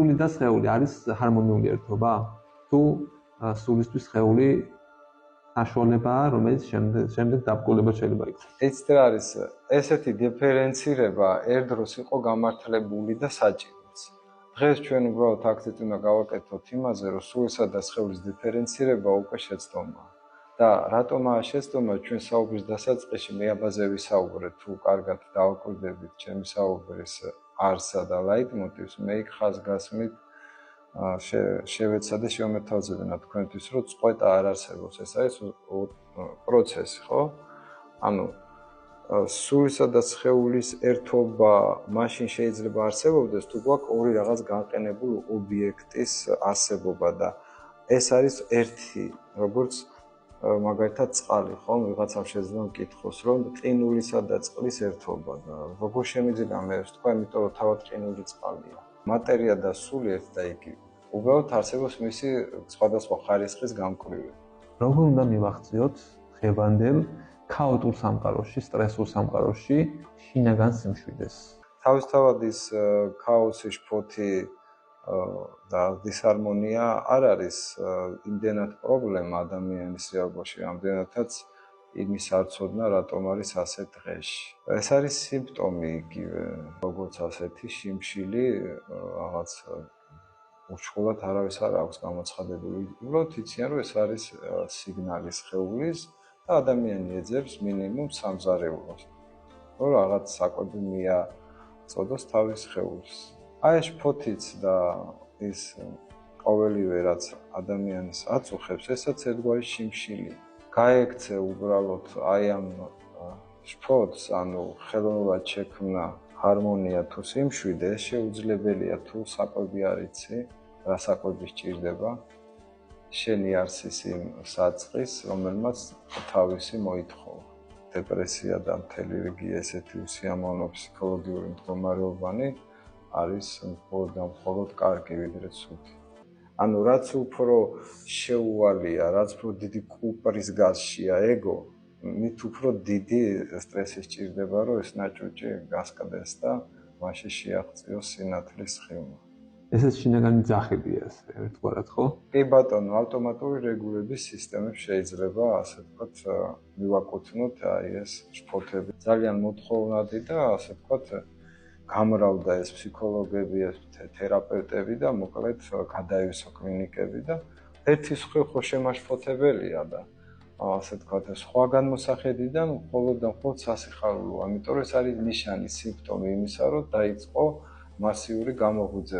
სული და სხეული არის ჰარმონიული ერთობა? თუ სულისთვის სხეული საშუალებაა, რომელიც შემდეგ დაბრკოლება შეიძლება იქნას. იცით რა არის? ესეთი დიფერენცირება ერთდროს იყო გამართლებული და საჭიროც. დღეს ჩვენ უბრალოდ აქცენტი უნდა გავაკეთოთ იმაზე, რომ სულისა და სხეულის დიფერენცირება უკვე შეცდომაა. და რატომაა შეცდომა? ჩვენ საუბრის დასაწყისში მე აბაზე ვისაუბრე, თუ კარგად დავაკვირდებით ჩემი საუბრის არსა და ლაიტმოტივს, მე იქ ხაზგასმით შევეცა და შევმეთავზებინა თქვენთვის, რომ წყვეტა არ არსებობს. ეს არის პროცესი, ხო? ანუ სულისა და სხეულის ერთობა მაშინ შეიძლება არსებობდეს, თუ გვაქვს ორი რაღაც განყენებული ობიექტის არსებობა და ეს არის ერთი, როგორც მაგალითად წყალი, ხო? ვიღაცამ შეიძლება მკითხოს, რომ ყინულისა და წყლის ერთობა და როგორ შემიძლია მე ვთქვა, იმიტომ რომ თავად ყინული წყალია. მატერია და სული ერთ და იგივე. უბრალოდ არსებობს მისი სხვადასხვა ხარისხის გამკვრივება. როგორ უნდა მივახციოთ დღევანდელ ქაოტურ სამყაროში, სტრესულ სამყაროში შინაგან სიმშვიდეს? თავისთავად ის ქაოსი, შფოთი და დისჰარმონია არ არის იმდენად პრობლემა ადამიანის სიარბოში, ამდენადაც იმის არ ცოდნა, რატომ არის ასე დღეში. ეს არის სიმპტომი იგივე, როგორც ასეთი შიმშილი, რაღაც უშუალოდ არავის არ აქვს გამოცხადებული. უბრალოდ იციან, რომ ეს არის სიგნალი სხეულის და ადამიანი ეძებს მინიმუმ სამზარეულოს, რომ რაღაც საკვები მიაწოდოს თავის სხეულს. აი ეს შფოთიც და ის ყოველივე რაც ადამიანს აწუხებს, ესაც ერთგვარი შიმშილია. გაექცე უბრალოდ აი ამ შფოთს, ანუ ხელოვნურად შექმნა ჰარმონია თუ სიმშვიდე, ეს შეუძლებელია თუ საკვები არ იცი, რა საკვები სჭირდება, შენი არსის იმ საწყის, რომელმაც თავისი მოითხოვა. დეპრესია და მთელი რიგი ესეთი უსიამოვნო ფსიქოლოგიური მდგომარეობანი არის მხოლოდ და მხოლოდ კარგი ვიდრე ცუდი. ანუ რაც უფრო შეუვალია, რაც უფრო დიდი კუპრის გაზშია ეგო, მით უფრო დიდი სტრესი სჭირდება, რომ ეს ნაჭუჭი გასკდეს და მაშინ შეაღწიოს სინათლის სხივმა. ესეც შინაგანი ძახებია, ერთგვარად, ხო? კი ბატონო, ავტომატური რეგულების სისტემებს შეიძლება, ასე ვთქვათ, მივაკუთვნოთ აი ეს შფოთები. ძალიან მოთხოვნადი და ასე ვთქვათ, გამრავდა ეს ფსიქოლოგები, ეს თერაპევტები და მოკლედ გადაივისო კლინიკები და ერთი მხრივ ხო შემაშფოთებელია და ასე ვთქვათ, სხვა განმოსახედიდან მხოლოდ და მხოლოდ სასიხარულოა, ამიტომ ეს არის ნიშანი, სიმპტომი იმისა, რომ დაიწყო მასიური გამოღვიძება.